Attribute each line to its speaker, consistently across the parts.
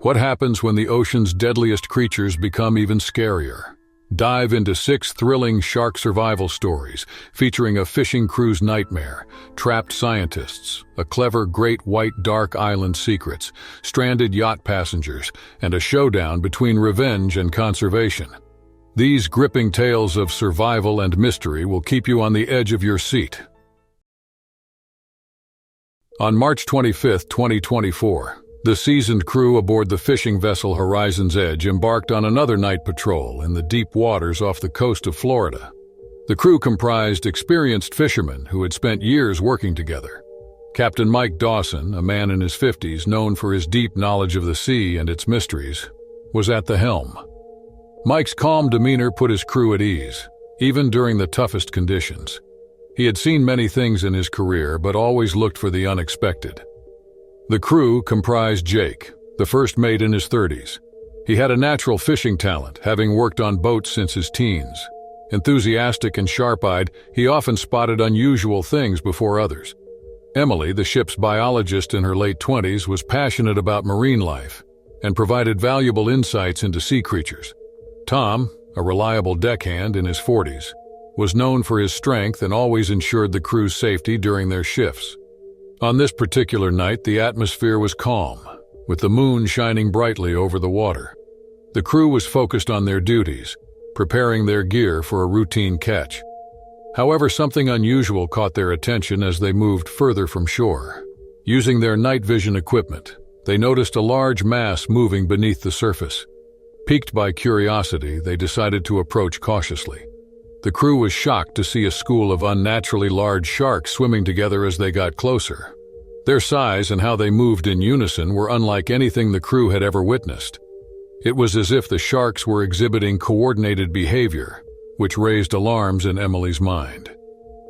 Speaker 1: What happens when the ocean's deadliest creatures become even scarier? Dive into 6 thrilling shark survival stories featuring a fishing crew's nightmare, trapped scientists, a clever great white dark island secrets, stranded yacht passengers, and a showdown between revenge and conservation. These gripping tales of survival and mystery will keep you on the edge of your seat. On March 25, 2024, the seasoned crew aboard the fishing vessel Horizon's Edge embarked on another night patrol in the deep waters off the coast of Florida. The crew comprised experienced fishermen who had spent years working together. Captain Mike Dawson, a man in his 50s known for his deep knowledge of the sea and its mysteries, was at the helm. Mike's calm demeanor put his crew at ease, even during the toughest conditions. He had seen many things in his career, but always looked for the unexpected. The crew comprised Jake, the first mate in his 30s. He had a natural fishing talent, having worked on boats since his teens. Enthusiastic and sharp-eyed, he often spotted unusual things before others. Emily, the ship's biologist in her late 20s, was passionate about marine life and provided valuable insights into sea creatures. Tom, a reliable deckhand in his 40s, was known for his strength and always ensured the crew's safety during their shifts. On this particular night, the atmosphere was calm, with the moon shining brightly over the water. The crew was focused on their duties, preparing their gear for a routine catch. However, something unusual caught their attention as they moved further from shore. Using their night vision equipment, they noticed a large mass moving beneath the surface. Piqued by curiosity, they decided to approach cautiously. The crew was shocked to see a school of unnaturally large sharks swimming together as they got closer. Their size and how they moved in unison were unlike anything the crew had ever witnessed. It was as if the sharks were exhibiting coordinated behavior, which raised alarms in Emily's mind.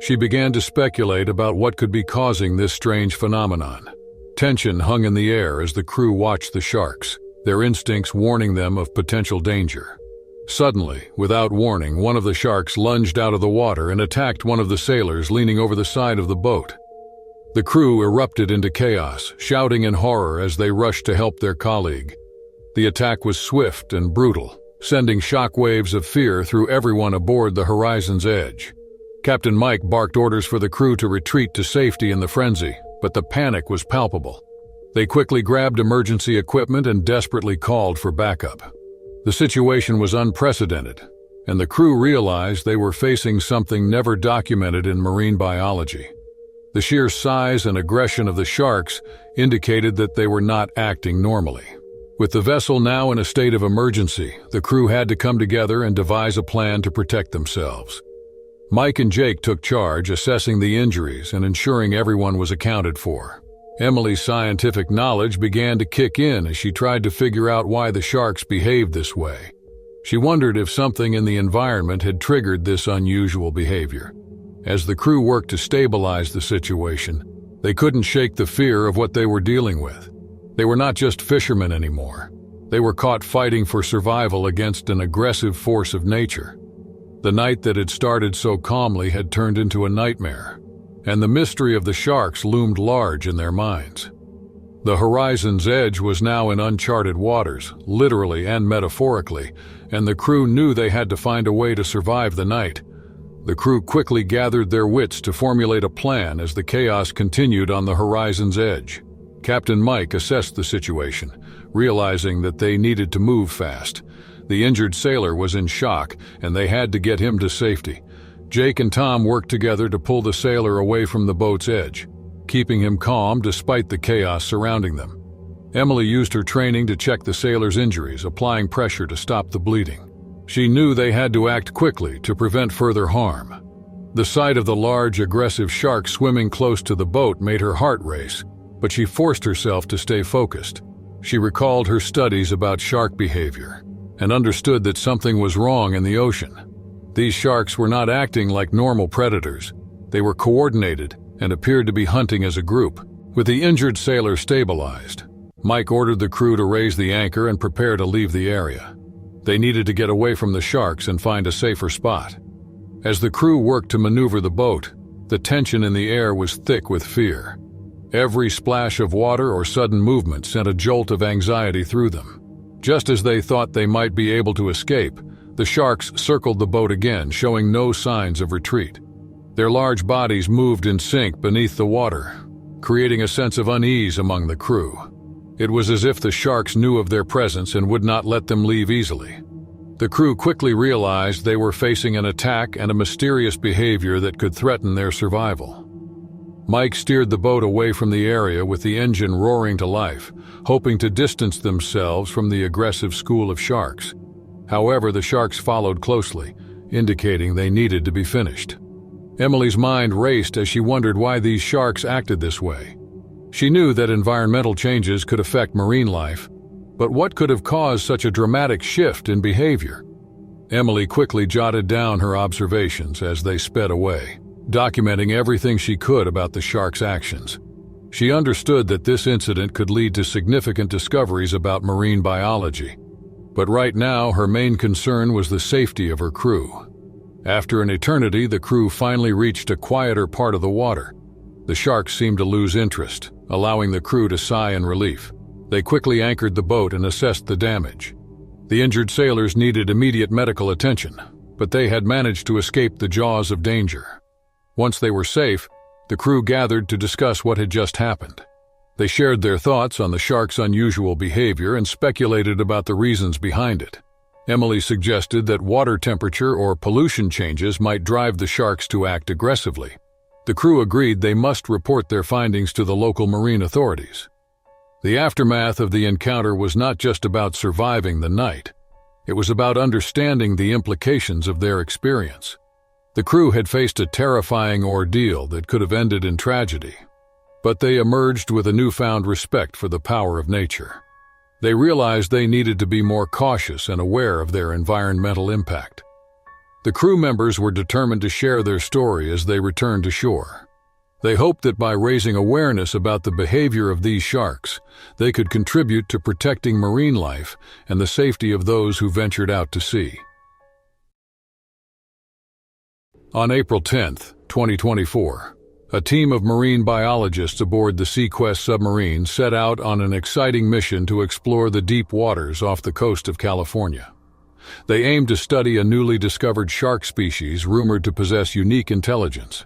Speaker 1: She began to speculate about what could be causing this strange phenomenon. Tension hung in the air as the crew watched the sharks, their instincts warning them of potential danger. Suddenly, without warning, one of the sharks lunged out of the water and attacked one of the sailors leaning over the side of the boat. The crew erupted into chaos, shouting in horror as they rushed to help their colleague. The attack was swift and brutal, sending shockwaves of fear through everyone aboard the Horizon's Edge. Captain Mike barked orders for the crew to retreat to safety in the frenzy, but the panic was palpable. They quickly grabbed emergency equipment and desperately called for backup. The situation was unprecedented, and the crew realized they were facing something never documented in marine biology. The sheer size and aggression of the sharks indicated that they were not acting normally. With the vessel now in a state of emergency, the crew had to come together and devise a plan to protect themselves. Mike and Jake took charge, assessing the injuries and ensuring everyone was accounted for. Emily's scientific knowledge began to kick in as she tried to figure out why the sharks behaved this way. She wondered if something in the environment had triggered this unusual behavior. As the crew worked to stabilize the situation, they couldn't shake the fear of what they were dealing with. They were not just fishermen anymore. They were caught fighting for survival against an aggressive force of nature. The night that had started so calmly had turned into a nightmare, and the mystery of the sharks loomed large in their minds. The Horizon's Edge was now in uncharted waters, literally and metaphorically, and the crew knew they had to find a way to survive the night. The crew quickly gathered their wits to formulate a plan as the chaos continued on the Horizon's Edge. Captain Mike assessed the situation, realizing that they needed to move fast. The injured sailor was in shock, and they had to get him to safety. Jake and Tom worked together to pull the sailor away from the boat's edge, keeping him calm despite the chaos surrounding them. Emily used her training to check the sailor's injuries, applying pressure to stop the bleeding. She knew they had to act quickly to prevent further harm. The sight of the large, aggressive shark swimming close to the boat made her heart race, but she forced herself to stay focused. She recalled her studies about shark behavior and understood that something was wrong in the ocean. These sharks were not acting like normal predators. They were coordinated and appeared to be hunting as a group. With the injured sailor stabilized, Mike ordered the crew to raise the anchor and prepare to leave the area. They needed to get away from the sharks and find a safer spot. As the crew worked to maneuver the boat, the tension in the air was thick with fear. Every splash of water or sudden movement sent a jolt of anxiety through them. Just as they thought they might be able to escape, the sharks circled the boat again, showing no signs of retreat. Their large bodies moved in sync beneath the water, creating a sense of unease among the crew. It was as if the sharks knew of their presence and would not let them leave easily. The crew quickly realized they were facing an attack and a mysterious behavior that could threaten their survival. Mike steered the boat away from the area with the engine roaring to life, hoping to distance themselves from the aggressive school of sharks. However, the sharks followed closely, indicating they needed to be finished. Emily's mind raced as she wondered why these sharks acted this way. She knew that environmental changes could affect marine life, but what could have caused such a dramatic shift in behavior? Emily quickly jotted down her observations as they sped away, documenting everything she could about the sharks' actions. She understood that this incident could lead to significant discoveries about marine biology. But right now, her main concern was the safety of her crew. After an eternity, the crew finally reached a quieter part of the water. The sharks seemed to lose interest, allowing the crew to sigh in relief. They quickly anchored the boat and assessed the damage. The injured sailors needed immediate medical attention, but they had managed to escape the jaws of danger. Once they were safe, the crew gathered to discuss what had just happened. They shared their thoughts on the sharks' unusual behavior and speculated about the reasons behind it. Emily suggested that water temperature or pollution changes might drive the sharks to act aggressively. The crew agreed they must report their findings to the local marine authorities. The aftermath of the encounter was not just about surviving the night. It was about understanding the implications of their experience. The crew had faced a terrifying ordeal that could have ended in tragedy, but they emerged with a newfound respect for the power of nature. They realized they needed to be more cautious and aware of their environmental impact. The crew members were determined to share their story as they returned to shore. They hoped that by raising awareness about the behavior of these sharks, they could contribute to protecting marine life and the safety of those who ventured out to sea. On April 10, 2024, a team of marine biologists aboard the Sequest submarine set out on an exciting mission to explore the deep waters off the coast of California. They aimed to study a newly discovered shark species rumored to possess unique intelligence.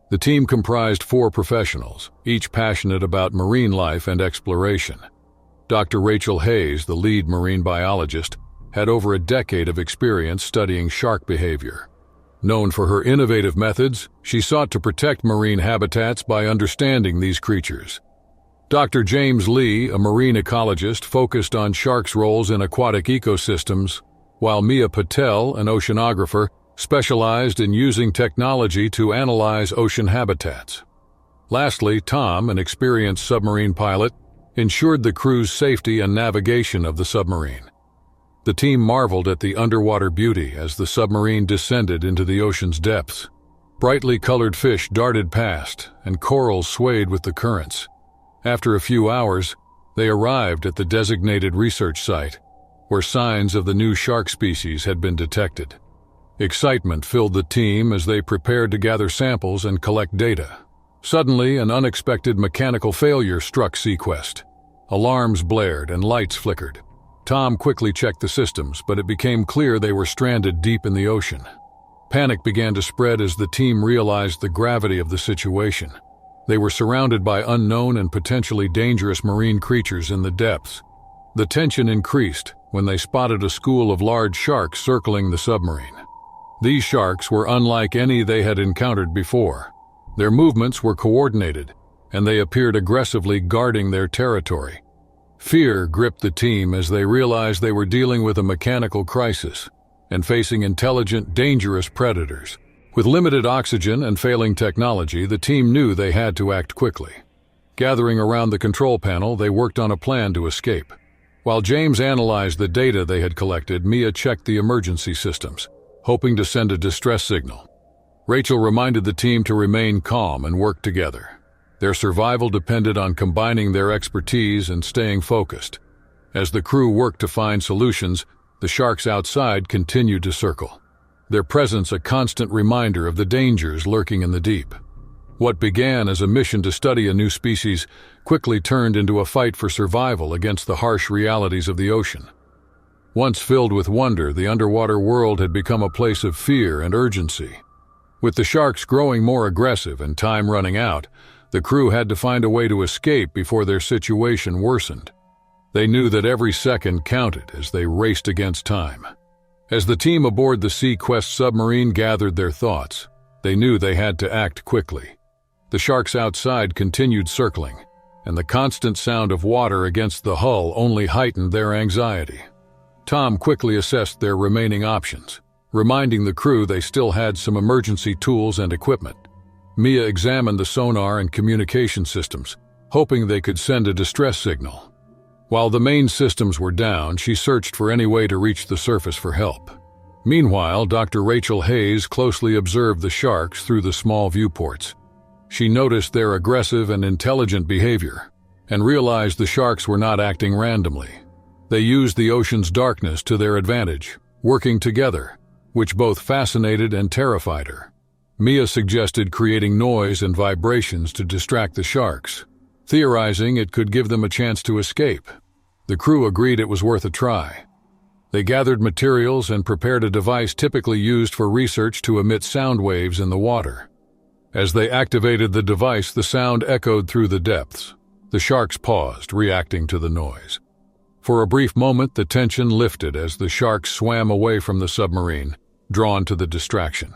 Speaker 1: The team comprised 4 professionals, each passionate about marine life and exploration. Dr. Rachel Hayes, the lead marine biologist, had over a decade of experience studying shark behavior. Known for her innovative methods, she sought to protect marine habitats by understanding these creatures. Dr. James Lee, a marine ecologist, focused on sharks' roles in aquatic ecosystems, while Mia Patel, an oceanographer, specialized in using technology to analyze ocean habitats. Lastly, Tom, an experienced submarine pilot, ensured the crew's safety and navigation of the submarine. The team marveled at the underwater beauty as the submarine descended into the ocean's depths. Brightly colored fish darted past, and corals swayed with the currents. After a few hours, they arrived at the designated research site, where signs of the new shark species had been detected. Excitement filled the team as they prepared to gather samples and collect data. Suddenly, an unexpected mechanical failure struck Sequest. Alarms blared and lights flickered. Tom quickly checked the systems, but it became clear they were stranded deep in the ocean. Panic began to spread as the team realized the gravity of the situation. They were surrounded by unknown and potentially dangerous marine creatures in the depths. The tension increased when they spotted a school of large sharks circling the submarine. These sharks were unlike any they had encountered before. Their movements were coordinated, and they appeared aggressively guarding their territory. Fear gripped the team as they realized they were dealing with a mechanical crisis and facing intelligent, dangerous predators. With limited oxygen and failing technology, the team knew they had to act quickly. Gathering around the control panel, they worked on a plan to escape. While James analyzed the data they had collected, Mia checked the emergency systems, hoping to send a distress signal. Rachel reminded the team to remain calm and work together. Their survival depended on combining their expertise and staying focused. As the crew worked to find solutions, the sharks outside continued to circle, their presence a constant reminder of the dangers lurking in the deep. What began as a mission to study a new species quickly turned into a fight for survival against the harsh realities of the ocean. Once filled with wonder, the underwater world had become a place of fear and urgency. With the sharks growing more aggressive and time running out, the crew had to find a way to escape before their situation worsened. They knew that every second counted as they raced against time. As the team aboard the SeaQuest submarine gathered their thoughts, they knew they had to act quickly. The sharks outside continued circling, and the constant sound of water against the hull only heightened their anxiety. Tom quickly assessed their remaining options, reminding the crew they still had some emergency tools and equipment. Mia examined the sonar and communication systems, hoping they could send a distress signal. While the main systems were down, she searched for any way to reach the surface for help. Meanwhile, Dr. Rachel Hayes closely observed the sharks through the small viewports. She noticed their aggressive and intelligent behavior, and realized the sharks were not acting randomly. They used the ocean's darkness to their advantage, working together, which both fascinated and terrified her. Mia suggested creating noise and vibrations to distract the sharks, theorizing it could give them a chance to escape. The crew agreed it was worth a try. They gathered materials and prepared a device typically used for research to emit sound waves in the water. As they activated the device, the sound echoed through the depths. The sharks paused, reacting to the noise. For a brief moment, the tension lifted as the sharks swam away from the submarine, drawn to the distraction.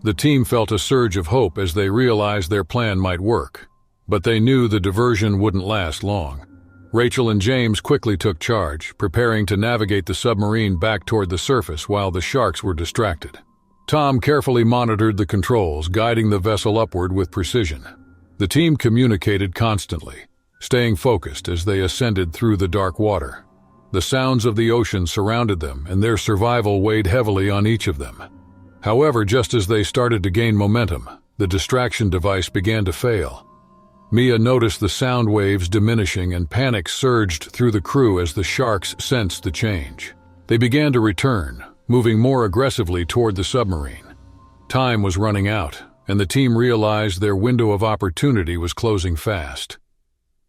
Speaker 1: The team felt a surge of hope as they realized their plan might work, but they knew the diversion wouldn't last long. Rachel and James quickly took charge, preparing to navigate the submarine back toward the surface while the sharks were distracted. Tom carefully monitored the controls, guiding the vessel upward with precision. The team communicated constantly, staying focused as they ascended through the dark water. The sounds of the ocean surrounded them, and their survival weighed heavily on each of them. However, just as they started to gain momentum, the distraction device began to fail. Mia noticed the sound waves diminishing, and panic surged through the crew as the sharks sensed the change. They began to return, moving more aggressively toward the submarine. Time was running out, and the team realized their window of opportunity was closing fast.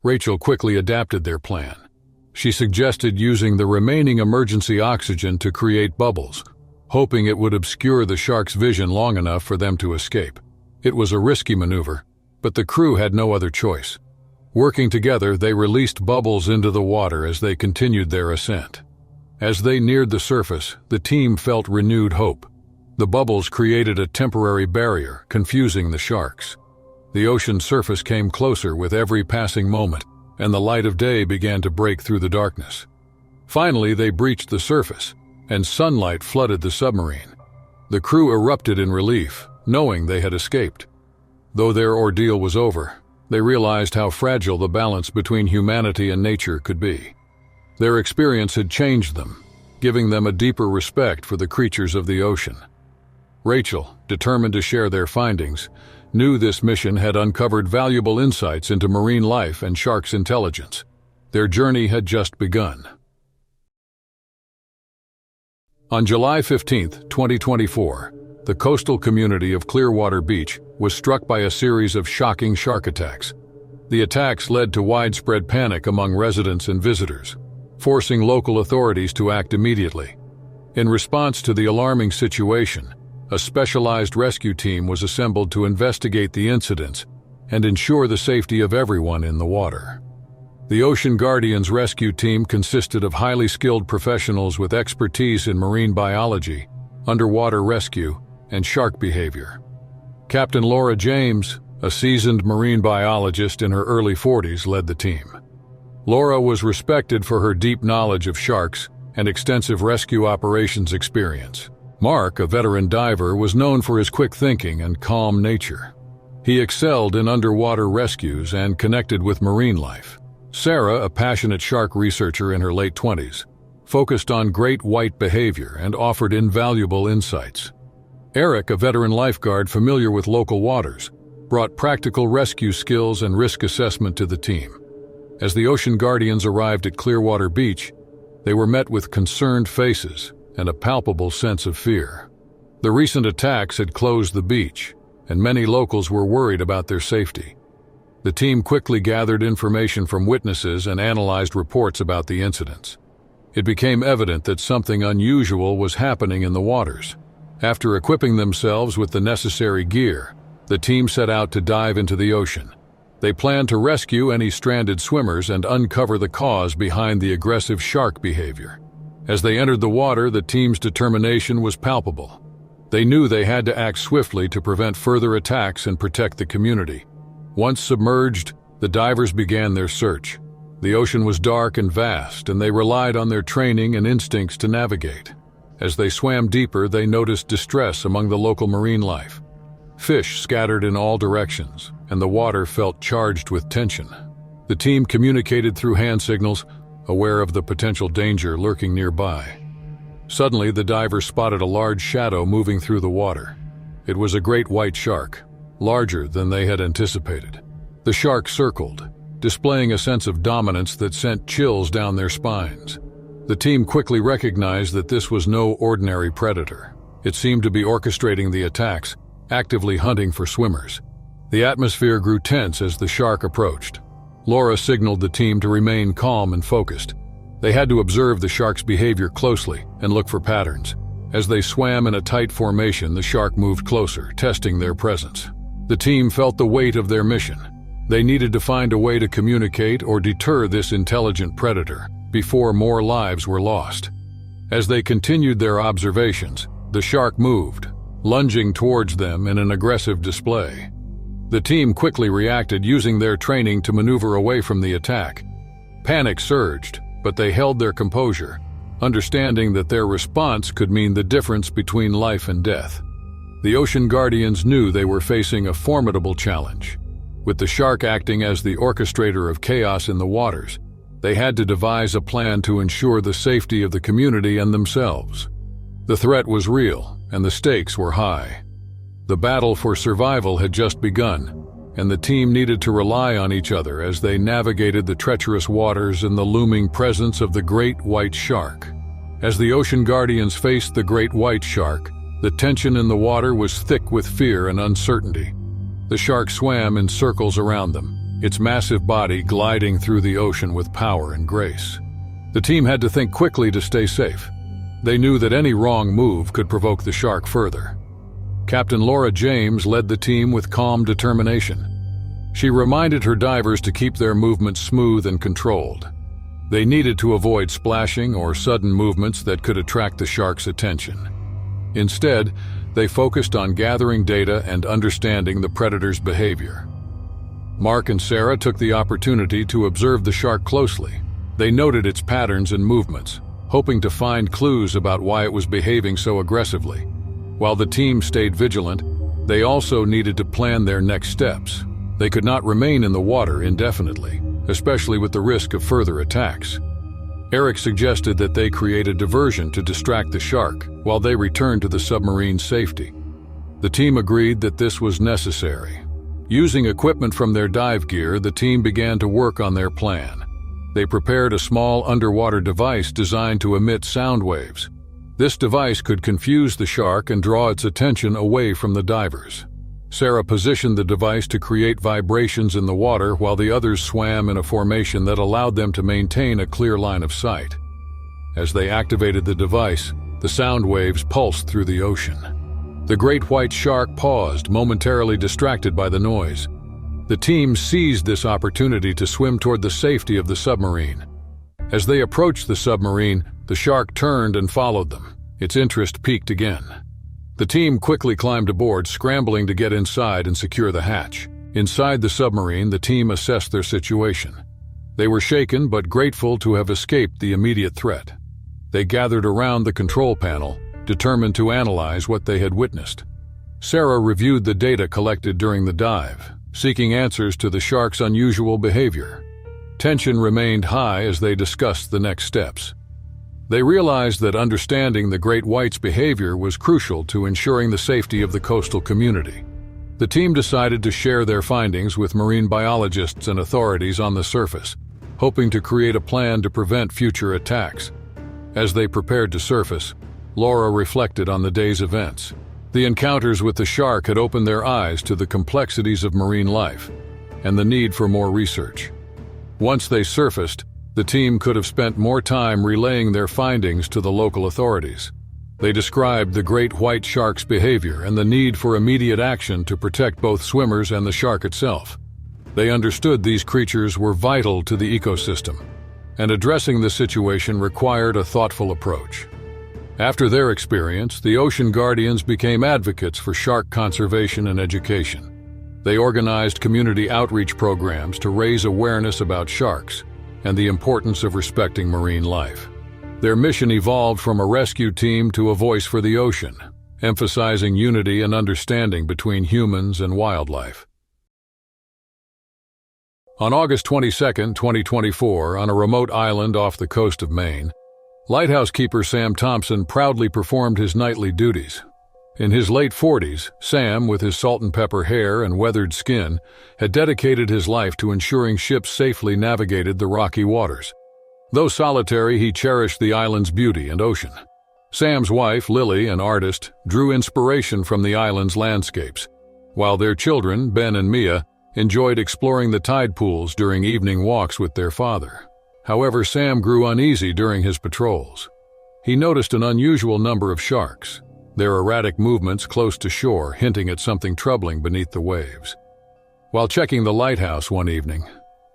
Speaker 1: Rachel quickly adapted their plan. She suggested using the remaining emergency oxygen to create bubbles, hoping it would obscure the sharks' vision long enough for them to escape. It was a risky maneuver, but the crew had no other choice. Working together, they released bubbles into the water as they continued their ascent. As they neared the surface, the team felt renewed hope. The bubbles created a temporary barrier, confusing the sharks. The ocean's surface came closer with every passing moment, and the light of day began to break through the darkness. Finally, they breached the surface, and sunlight flooded the submarine. The crew erupted in relief, knowing they had escaped. Though their ordeal was over, they realized how fragile the balance between humanity and nature could be. Their experience had changed them, giving them a deeper respect for the creatures of the ocean. Rachel, determined to share their findings, knew this mission had uncovered valuable insights into marine life and sharks' intelligence. Their journey had just begun. On July 15, 2024, the coastal community of Clearwater Beach was struck by a series of shocking shark attacks. The attacks led to widespread panic among residents and visitors, forcing local authorities to act immediately. In response to the alarming situation, a specialized rescue team was assembled to investigate the incidents and ensure the safety of everyone in the water. The Ocean Guardians rescue team consisted of highly skilled professionals with expertise in marine biology, underwater rescue, and shark behavior. Captain Laura James, a seasoned marine biologist in her early 40s, led the team. Laura was respected for her deep knowledge of sharks and extensive rescue operations experience. Mark, a veteran diver, was known for his quick thinking and calm nature. He excelled in underwater rescues and connected with marine life. Sarah, a passionate shark researcher in her late 20s, focused on great white behavior and offered invaluable insights. Eric, a veteran lifeguard familiar with local waters, brought practical rescue skills and risk assessment to the team. As the Ocean Guardians arrived at Clearwater Beach, they were met with concerned faces and a palpable sense of fear. The recent attacks had closed the beach, and many locals were worried about their safety. The team quickly gathered information from witnesses and analyzed reports about the incidents. It became evident that something unusual was happening in the waters. After equipping themselves with the necessary gear, the team set out to dive into the ocean. They planned to rescue any stranded swimmers and uncover the cause behind the aggressive shark behavior. As they entered the water, the team's determination was palpable. They knew they had to act swiftly to prevent further attacks and protect the community. Once submerged, the divers began their search. The ocean was dark and vast, and they relied on their training and instincts to navigate. As they swam deeper, they noticed distress among the local marine life. Fish scattered in all directions, and the water felt charged with tension. The team communicated through hand signals, aware of the potential danger lurking nearby. Suddenly, the divers spotted a large shadow moving through the water. It was a great white shark, larger than they had anticipated. The shark circled, displaying a sense of dominance that sent chills down their spines. The team quickly recognized that this was no ordinary predator. It seemed to be orchestrating the attacks, actively hunting for swimmers. The atmosphere grew tense as the shark approached. Laura signaled the team to remain calm and focused. They had to observe the shark's behavior closely and look for patterns. As they swam in a tight formation, the shark moved closer, testing their presence. The team felt the weight of their mission. They needed to find a way to communicate or deter this intelligent predator before more lives were lost. As they continued their observations, the shark moved, lunging towards them in an aggressive display. The team quickly reacted, using their training to maneuver away from the attack. Panic surged, but they held their composure, understanding that their response could mean the difference between life and death. The Ocean Guardians knew they were facing a formidable challenge. With the shark acting as the orchestrator of chaos in the waters, they had to devise a plan to ensure the safety of the community and themselves. The threat was real, and the stakes were high. The battle for survival had just begun, and the team needed to rely on each other as they navigated the treacherous waters in the looming presence of the great white shark. As the Ocean Guardians faced the great white shark, the tension in the water was thick with fear and uncertainty. The shark swam in circles around them, its massive body gliding through the ocean with power and grace. The team had to think quickly to stay safe. They knew that any wrong move could provoke the shark further. Captain Laura James led the team with calm determination. She reminded her divers to keep their movements smooth and controlled. They needed to avoid splashing or sudden movements that could attract the shark's attention. Instead, they focused on gathering data and understanding the predator's behavior. Mark and Sarah took the opportunity to observe the shark closely. They noted its patterns and movements, hoping to find clues about why it was behaving so aggressively. While the team stayed vigilant, they also needed to plan their next steps. They could not remain in the water indefinitely, especially with the risk of further attacks. Eric suggested that they create a diversion to distract the shark while they returned to the submarine's safety. The team agreed that this was necessary. Using equipment from their dive gear, the team began to work on their plan. They prepared a small underwater device designed to emit sound waves. This device could confuse the shark and draw its attention away from the divers. Sarah positioned the device to create vibrations in the water while the others swam in a formation that allowed them to maintain a clear line of sight. As they activated the device, the sound waves pulsed through the ocean. The great white shark paused, momentarily distracted by the noise. The team seized this opportunity to swim toward the safety of the submarine. As they approached the submarine, the shark turned and followed them. Its interest peaked again. The team quickly climbed aboard, scrambling to get inside and secure the hatch. Inside the submarine, the team assessed their situation. They were shaken but grateful to have escaped the immediate threat. They gathered around the control panel, determined to analyze what they had witnessed. Sarah reviewed the data collected during the dive, seeking answers to the shark's unusual behavior. Tension remained high as they discussed the next steps. They realized that understanding the great white's behavior was crucial to ensuring the safety of the coastal community. The team decided to share their findings with marine biologists and authorities on the surface, hoping to create a plan to prevent future attacks. As they prepared to surface, Laura reflected on the day's events. The encounters with the shark had opened their eyes to the complexities of marine life and the need for more research. Once they surfaced, the team could have spent more time relaying their findings to the local authorities. They described the great white shark's behavior and the need for immediate action to protect both swimmers and the shark itself. They understood these creatures were vital to the ecosystem, and addressing the situation required a thoughtful approach. After their experience, the Ocean Guardians became advocates for shark conservation and education. They organized community outreach programs to raise awareness about sharks and the importance of respecting marine life. Their mission evolved from a rescue team to a voice for the ocean, emphasizing unity and understanding between humans and wildlife. On August 22, 2024, on a remote island off the coast of Maine, lighthouse keeper Sam Thompson proudly performed his nightly duties. In his late 40s, Sam, with his salt and pepper hair and weathered skin, had dedicated his life to ensuring ships safely navigated the rocky waters. Though solitary, he cherished the island's beauty and ocean. Sam's wife, Lily, an artist, drew inspiration from the island's landscapes, while their children, Ben and Mia, enjoyed exploring the tide pools during evening walks with their father. However, Sam grew uneasy during his patrols. He noticed an unusual number of sharks, their erratic movements close to shore hinting at something troubling beneath the waves. While checking the lighthouse one evening,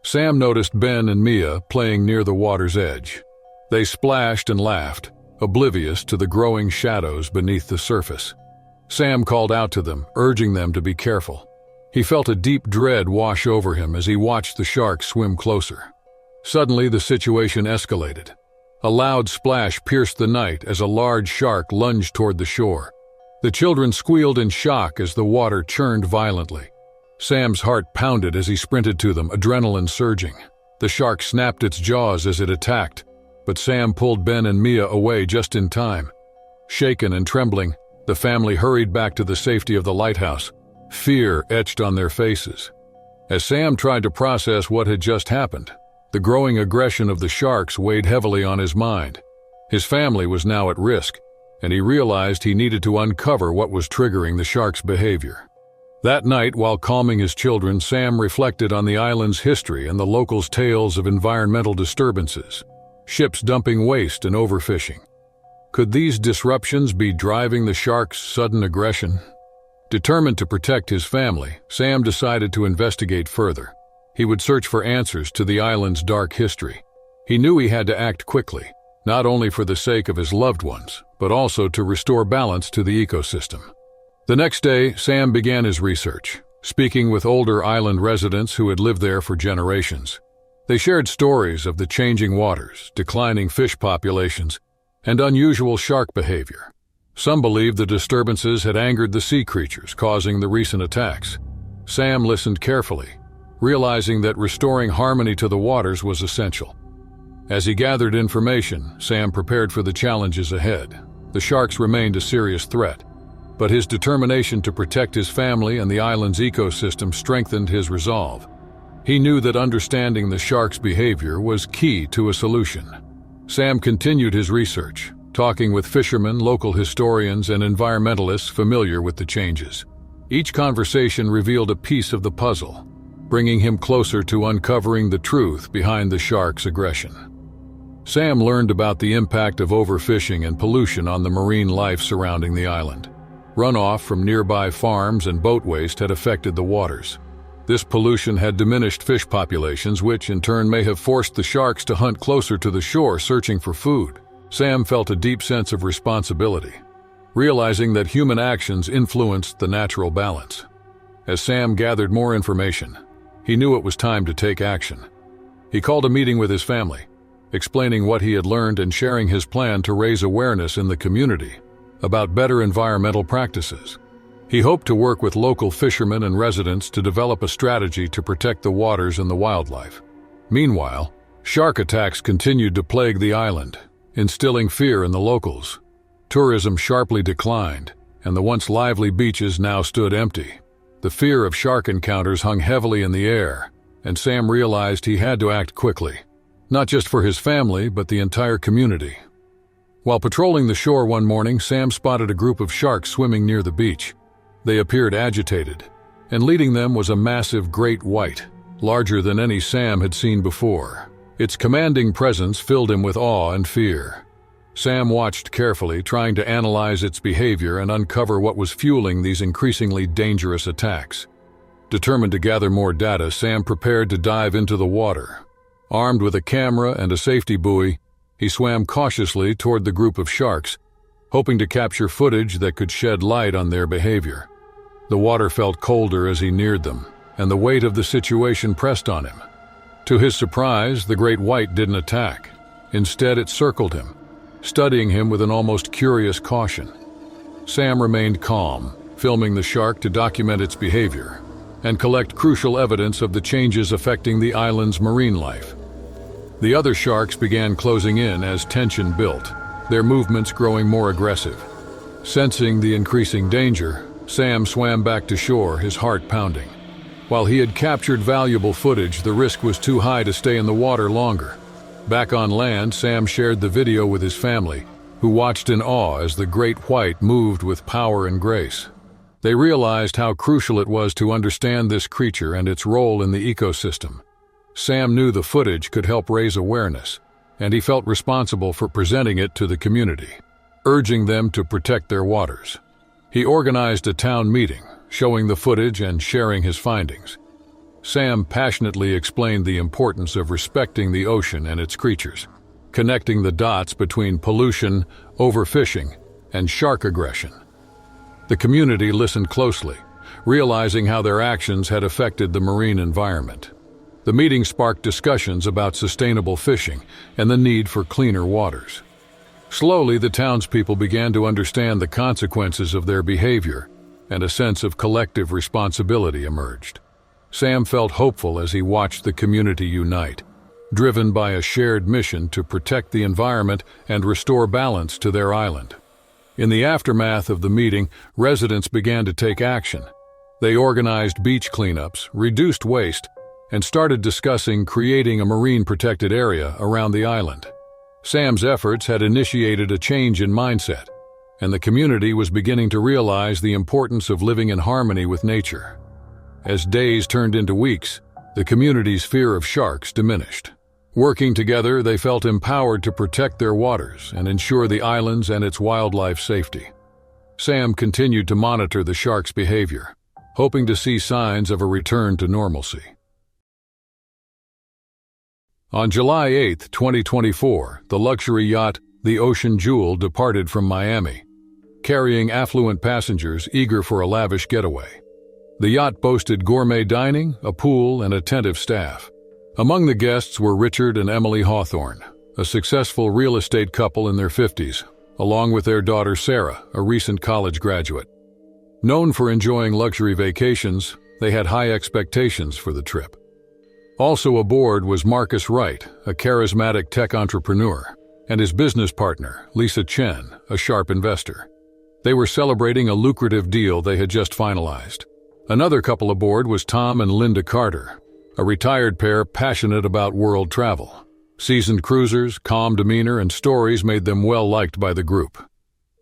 Speaker 1: Sam noticed Ben and Mia playing near the water's edge. They splashed and laughed, oblivious to the growing shadows beneath the surface. Sam called out to them, urging them to be careful. He felt a deep dread wash over him as he watched the sharks swim closer. Suddenly, the situation escalated. A loud splash pierced the night as a large shark lunged toward the shore. The children squealed in shock as the water churned violently. Sam's heart pounded as he sprinted to them, adrenaline surging. The shark snapped its jaws as it attacked, but Sam pulled Ben and Mia away just in time. Shaken and trembling, the family hurried back to the safety of the lighthouse, fear etched on their faces. As Sam tried to process what had just happened, the growing aggression of the sharks weighed heavily on his mind. His family was now at risk, and he realized he needed to uncover what was triggering the sharks' behavior. That night, while calming his children, Sam reflected on the island's history and the locals' tales of environmental disturbances, ships dumping waste and overfishing. Could these disruptions be driving the sharks' sudden aggression? Determined to protect his family, Sam decided to investigate further. He would search for answers to the island's dark history. He knew he had to act quickly, not only for the sake of his loved ones, but also to restore balance to the ecosystem. The next day, Sam began his research, speaking with older island residents who had lived there for generations. They shared stories of the changing waters, declining fish populations, and unusual shark behavior. Some believed the disturbances had angered the sea creatures, causing the recent attacks. Sam listened carefully, realizing that restoring harmony to the waters was essential. As he gathered information, Sam prepared for the challenges ahead. The sharks remained a serious threat, but his determination to protect his family and the island's ecosystem strengthened his resolve. He knew that understanding the sharks' behavior was key to a solution. Sam continued his research, talking with fishermen, local historians, and environmentalists familiar with the changes. Each conversation revealed a piece of the puzzle, bringing him closer to uncovering the truth behind the shark's aggression. Sam learned about the impact of overfishing and pollution on the marine life surrounding the island. Runoff from nearby farms and boat waste had affected the waters. This pollution had diminished fish populations, which in turn may have forced the sharks to hunt closer to the shore searching for food. Sam felt a deep sense of responsibility, realizing that human actions influenced the natural balance. As Sam gathered more information, he knew it was time to take action. He called a meeting with his family, explaining what he had learned and sharing his plan to raise awareness in the community about better environmental practices. He hoped to work with local fishermen and residents to develop a strategy to protect the waters and the wildlife. Meanwhile, shark attacks continued to plague the island, instilling fear in the locals. Tourism sharply declined, and the once lively beaches now stood empty. The fear of shark encounters hung heavily in the air, and Sam realized he had to act quickly, not just for his family, but the entire community. While patrolling the shore one morning, Sam spotted a group of sharks swimming near the beach. They appeared agitated, and leading them was a massive great white, larger than any Sam had seen before. Its commanding presence filled him with awe and fear. Sam watched carefully, trying to analyze its behavior and uncover what was fueling these increasingly dangerous attacks. Determined to gather more data, Sam prepared to dive into the water. Armed with a camera and a safety buoy, he swam cautiously toward the group of sharks, hoping to capture footage that could shed light on their behavior. The water felt colder as he neared them, and the weight of the situation pressed on him. To his surprise, the great white didn't attack. Instead, it circled him, studying him with an almost curious caution. Sam remained calm, filming the shark to document its behavior and collect crucial evidence of the changes affecting the island's marine life. The other sharks began closing in as tension built, their movements growing more aggressive. Sensing the increasing danger, Sam swam back to shore, his heart pounding. While he had captured valuable footage, the risk was too high to stay in the water longer. Back on land, Sam shared the video with his family, who watched in awe as the great white moved with power and grace. They realized how crucial it was to understand this creature and its role in the ecosystem. Sam knew the footage could help raise awareness, and he felt responsible for presenting it to the community, urging them to protect their waters. He organized a town meeting, showing the footage and sharing his findings. Sam passionately explained the importance of respecting the ocean and its creatures, connecting the dots between pollution, overfishing, and shark aggression. The community listened closely, realizing how their actions had affected the marine environment. The meeting sparked discussions about sustainable fishing and the need for cleaner waters. Slowly, the townspeople began to understand the consequences of their behavior, and a sense of collective responsibility emerged. Sam felt hopeful as he watched the community unite, driven by a shared mission to protect the environment and restore balance to their island. In the aftermath of the meeting, residents began to take action. They organized beach cleanups, reduced waste, and started discussing creating a marine-protected area around the island. Sam's efforts had initiated a change in mindset, and the community was beginning to realize the importance of living in harmony with nature. As days turned into weeks, the community's fear of sharks diminished. Working together, they felt empowered to protect their waters and ensure the island's and its wildlife safety. Sam continued to monitor the sharks' behavior, hoping to see signs of a return to normalcy. On July 8, 2024, the luxury yacht, the Ocean Jewel, departed from Miami, carrying affluent passengers eager for a lavish getaway. The yacht boasted gourmet dining, a pool, and attentive staff. Among the guests were Richard and Emily Hawthorne, a successful real estate couple in their 50s, along with their daughter Sarah, a recent college graduate. Known for enjoying luxury vacations, they had high expectations for the trip. Also aboard was Marcus Wright, a charismatic tech entrepreneur, and his business partner, Lisa Chen, a sharp investor. They were celebrating a lucrative deal they had just finalized. Another couple aboard was Tom and Linda Carter, a retired pair passionate about world travel. Seasoned cruisers, calm demeanor, and stories made them well liked by the group.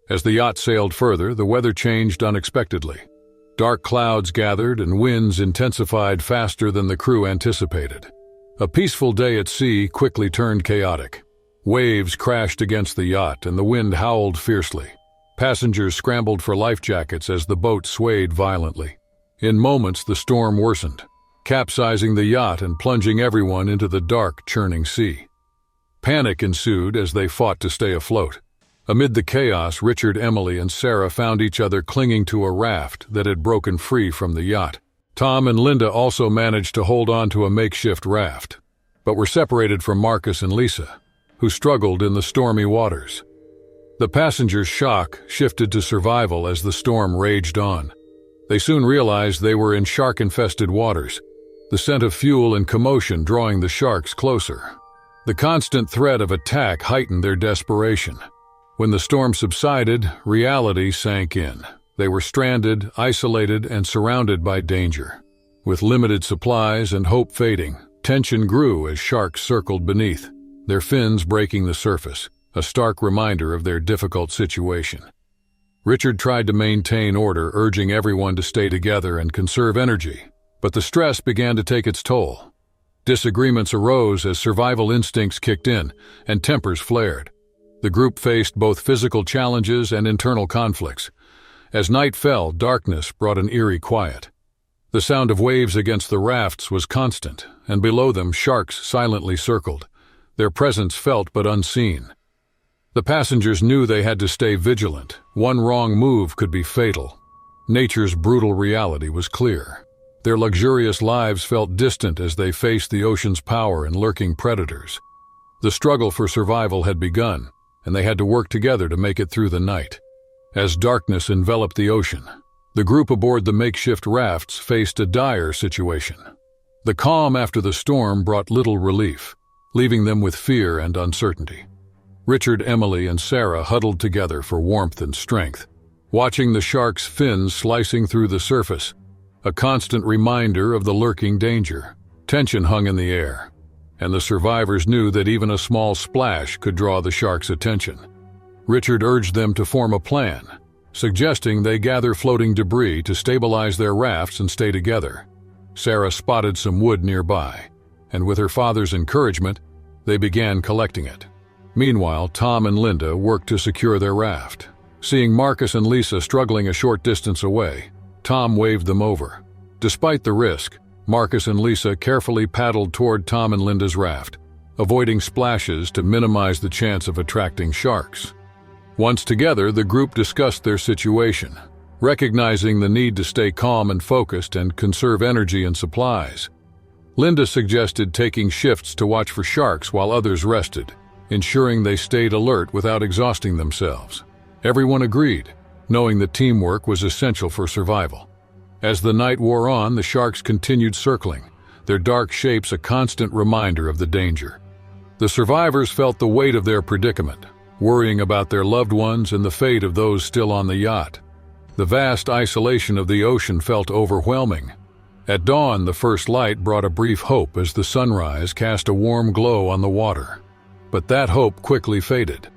Speaker 1: As the yacht sailed further, the weather changed unexpectedly. Dark clouds gathered and winds intensified faster than the crew anticipated. A peaceful day at sea quickly turned chaotic. Waves crashed against the yacht and the wind howled fiercely. Passengers scrambled for life jackets as the boat swayed violently. In moments, the storm worsened, capsizing the yacht and plunging everyone into the dark, churning sea. Panic ensued as they fought to stay afloat. Amid the chaos, Richard, Emily, and Sarah found each other clinging to a raft that had broken free from the yacht. Tom and Linda also managed to hold on to a makeshift raft, but were separated from Marcus and Lisa, who struggled in the stormy waters. The passengers' shock shifted to survival as the storm raged on. They soon realized they were in shark-infested waters, the scent of fuel and commotion drawing the sharks closer. The constant threat of attack heightened their desperation. When the storm subsided, reality sank in. They were stranded, isolated, and surrounded by danger. With limited supplies and hope fading, tension grew as sharks circled beneath, their fins breaking the surface. a stark reminder of their difficult situation. Richard tried to maintain order, urging everyone to stay together and conserve energy, but the stress began to take its toll. Disagreements arose as survival instincts kicked in and tempers flared. The group faced both physical challenges and internal conflicts. As night fell, darkness brought an eerie quiet. The sound of waves against the rafts was constant, and below them sharks silently circled, their presence felt but unseen. The passengers knew they had to stay vigilant. One wrong move could be fatal. Nature's brutal reality was clear. Their luxurious lives felt distant as they faced the ocean's power and lurking predators. The struggle for survival had begun, and they had to work together to make it through the night. As darkness enveloped the ocean, the group aboard the makeshift rafts faced a dire situation. The calm after the storm brought little relief, leaving them with fear and uncertainty. Richard, Emily, and Sarah huddled together for warmth and strength, watching the shark's fins slicing through the surface, a constant reminder of the lurking danger. Tension hung in the air, and the survivors knew that even a small splash could draw the shark's attention. Richard urged them to form a plan, suggesting they gather floating debris to stabilize their rafts and stay together. Sarah spotted some wood nearby, and with her father's encouragement, they began collecting it. Meanwhile, Tom and Linda worked to secure their raft. Seeing Marcus and Lisa struggling a short distance away, Tom waved them over. Despite the risk, Marcus and Lisa carefully paddled toward Tom and Linda's raft, avoiding splashes to minimize the chance of attracting sharks. Once together, the group discussed their situation, recognizing the need to stay calm and focused and conserve energy and supplies. Linda suggested taking shifts to watch for sharks while others rested, ensuring they stayed alert without exhausting themselves. Everyone agreed, knowing that teamwork was essential for survival. As the night wore on, the sharks continued circling, their dark shapes a constant reminder of the danger. The survivors felt the weight of their predicament, worrying about their loved ones and the fate of those still on the yacht. The vast isolation of the ocean felt overwhelming. At dawn, the first light brought a brief hope as the sunrise cast a warm glow on the water. But that hope quickly faded.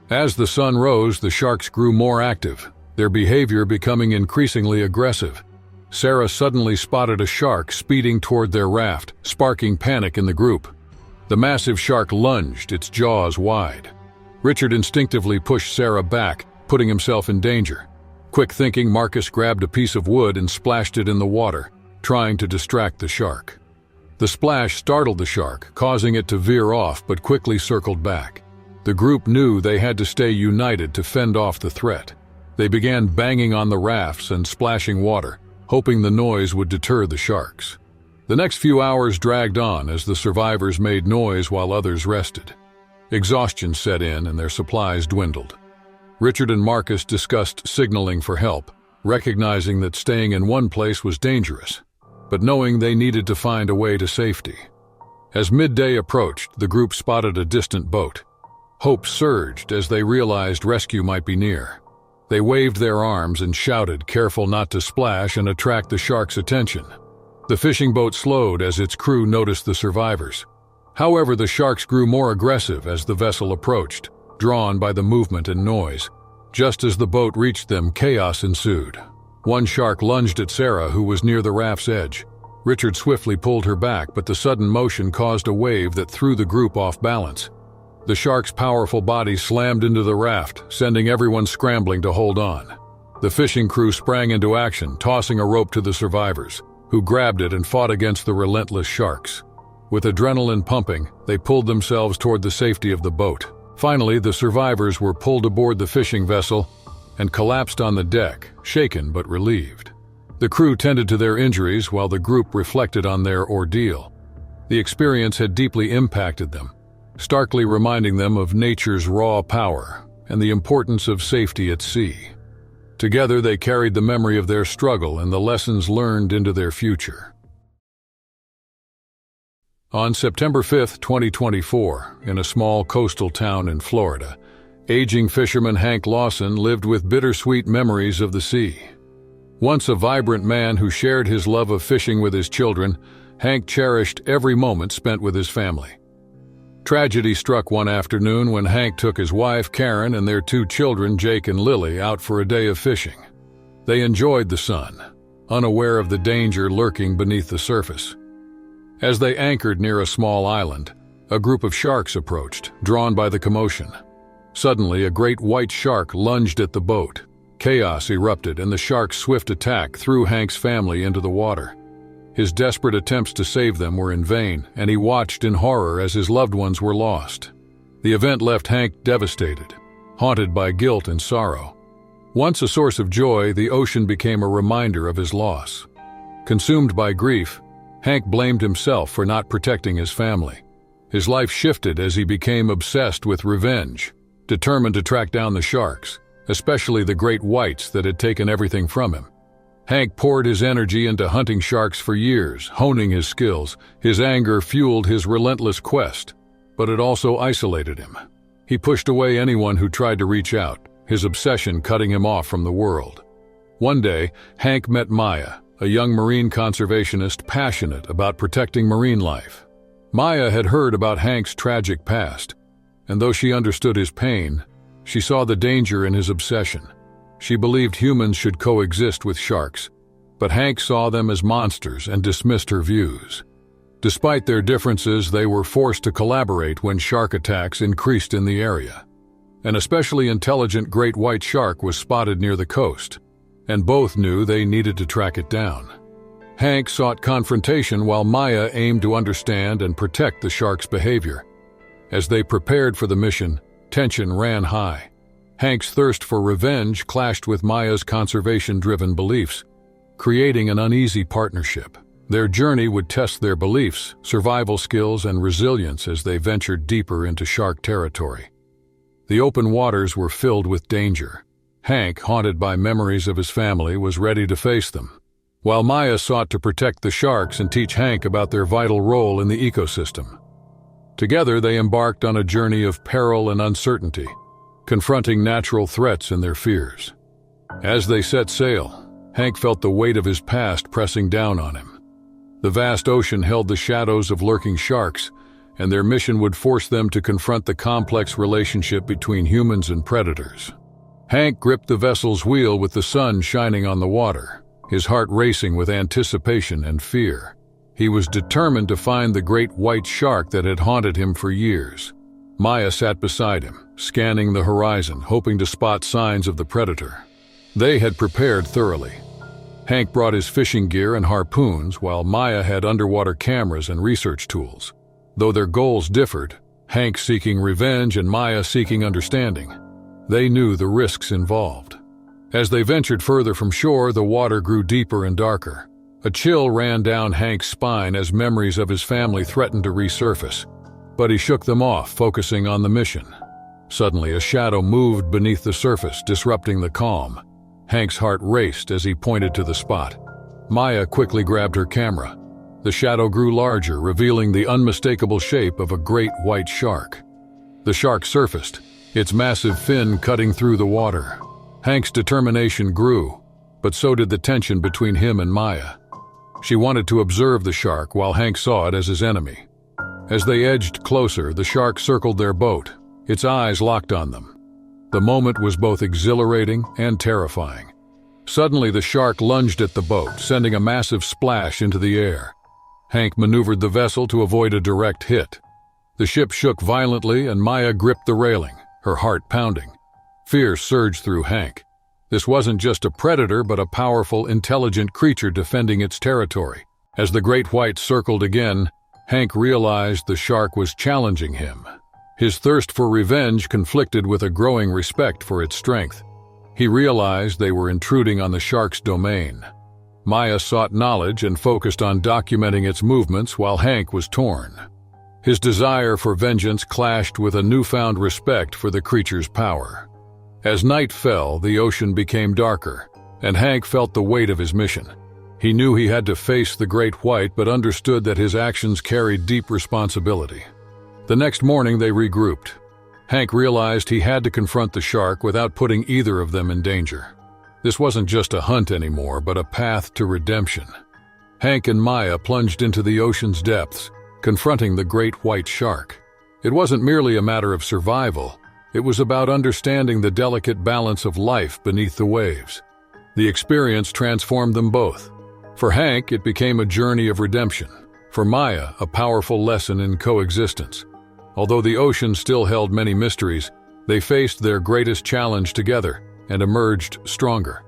Speaker 1: As the sun rose, the sharks grew more active, their behavior becoming increasingly aggressive. Sarah suddenly spotted a shark speeding toward their raft, sparking panic in the group. The massive shark lunged, its jaws wide. Richard instinctively pushed Sarah back, putting himself in danger. Quick thinking, Marcus grabbed a piece of wood and splashed it in the water, trying to distract the shark. The splash startled the shark, causing it to veer off but quickly circled back. The group knew they had to stay united to fend off the threat. They began banging on the rafts and splashing water, hoping the noise would deter the sharks. The next few hours dragged on as the survivors made noise while others rested. Exhaustion set in and their supplies dwindled. Richard and Marcus discussed signaling for help, recognizing that staying in one place was dangerous, but knowing they needed to find a way to safety. As midday approached, the group spotted a distant boat. Hope surged as they realized rescue might be near. They waved their arms and shouted, careful not to splash and attract the shark's attention. The fishing boat slowed as its crew noticed the survivors. However, the sharks grew more aggressive as the vessel approached, drawn by the movement and noise. Just as the boat reached them, chaos ensued. One shark lunged at Sarah, who was near the raft's edge. Richard swiftly pulled her back, but the sudden motion caused a wave that threw the group off balance. The shark's powerful body slammed into the raft, sending everyone scrambling to hold on. The fishing crew sprang into action, tossing a rope to the survivors, who grabbed it and fought against the relentless sharks. With adrenaline pumping, they pulled themselves toward the safety of the boat. Finally, the survivors were pulled aboard the fishing vessel and collapsed on the deck, shaken but relieved. The crew tended to their injuries while the group reflected on their ordeal. The experience had deeply impacted them, starkly reminding them of nature's raw power and the importance of safety at sea. Together, they carried the memory of their struggle and the lessons learned into their future. On September 5, 2024, in a small coastal town in Florida, aging fisherman Hank Lawson lived with bittersweet memories of the sea. Once a vibrant man who shared his love of fishing with his children, Hank cherished every moment spent with his family. Tragedy struck one afternoon when Hank took his wife, Karen, and their 2 children, Jake and Lily, out for a day of fishing. They enjoyed the sun, unaware of the danger lurking beneath the surface. As they anchored near a small island, a group of sharks approached, drawn by the commotion. Suddenly, a great white shark lunged at the boat. Chaos erupted, and the shark's swift attack threw Hank's family into the water. His desperate attempts to save them were in vain, and he watched in horror as his loved ones were lost. The event left Hank devastated, haunted by guilt and sorrow. Once a source of joy, the ocean became a reminder of his loss. Consumed by grief, Hank blamed himself for not protecting his family. His life shifted as he became obsessed with revenge, determined to track down the sharks, especially the great whites that had taken everything from him. Hank poured his energy into hunting sharks for years, honing his skills. His anger fueled his relentless quest, but it also isolated him. He pushed away anyone who tried to reach out, his obsession cutting him off from the world. One day, Hank met Maya, a young marine conservationist passionate about protecting marine life. Maya had heard about Hank's tragic past, and though she understood his pain, she saw the danger in his obsession. She believed humans should coexist with sharks, but Hank saw them as monsters and dismissed her views. Despite their differences, they were forced to collaborate when shark attacks increased in the area. An especially intelligent great white shark was spotted near the coast, and both knew they needed to track it down. Hank sought confrontation while Maya aimed to understand and protect the shark's behavior. As they prepared for the mission, tension ran high. Hank's thirst for revenge clashed with Maya's conservation-driven beliefs, creating an uneasy partnership. Their journey would test their beliefs, survival skills, and resilience as they ventured deeper into shark territory. The open waters were filled with danger. Hank, haunted by memories of his family, was ready to face them, while Maya sought to protect the sharks and teach Hank about their vital role in the ecosystem. Together, they embarked on a journey of peril and uncertainty, confronting natural threats and their fears. As they set sail, Hank felt the weight of his past pressing down on him. The vast ocean held the shadows of lurking sharks, and their mission would force them to confront the complex relationship between humans and predators. Hank gripped the vessel's wheel with the sun shining on the water, his heart racing with anticipation and fear. He was determined to find the great white shark that had haunted him for years. Maya sat beside him, scanning the horizon, hoping to spot signs of the predator. They had prepared thoroughly. Hank brought his fishing gear and harpoons, while Maya had underwater cameras and research tools. Though their goals differed, Hank seeking revenge and Maya seeking understanding, they knew the risks involved. As they ventured further from shore, the water grew deeper and darker. A chill ran down Hank's spine as memories of his family threatened to resurface, but he shook them off, focusing on the mission. Suddenly, a shadow moved beneath the surface, disrupting the calm. Hank's heart raced as he pointed to the spot. Maya quickly grabbed her camera. The shadow grew larger, revealing the unmistakable shape of a great white shark. The shark surfaced, its massive fin cutting through the water. Hank's determination grew, but so did the tension between him and Maya. She wanted to observe the shark while Hank saw it as his enemy. As they edged closer, the shark circled their boat, its eyes locked on them. The moment was both exhilarating and terrifying. Suddenly, the shark lunged at the boat, sending a massive splash into the air. Hank maneuvered the vessel to avoid a direct hit. The ship shook violently, and Maya gripped the railing, her heart pounding. Fear surged through Hank. This wasn't just a predator, but a powerful, intelligent creature defending its territory. As the great white circled again, Hank realized the shark was challenging him. His thirst for revenge conflicted with a growing respect for its strength. He realized they were intruding on the shark's domain. Maya sought knowledge and focused on documenting its movements while Hank was torn. His desire for vengeance clashed with a newfound respect for the creature's power. As night fell, the ocean became darker, and Hank felt the weight of his mission. He knew he had to face the great white, but understood that his actions carried deep responsibility. The next morning they regrouped. Hank realized he had to confront the shark without putting either of them in danger. This wasn't just a hunt anymore, but a path to redemption. Hank and Maya plunged into the ocean's depths, confronting the great white shark. It wasn't merely a matter of survival, it was about understanding the delicate balance of life beneath the waves. The experience transformed them both. For Hank, it became a journey of redemption. For Maya, a powerful lesson in coexistence. Although the ocean still held many mysteries, they faced their greatest challenge together and emerged stronger.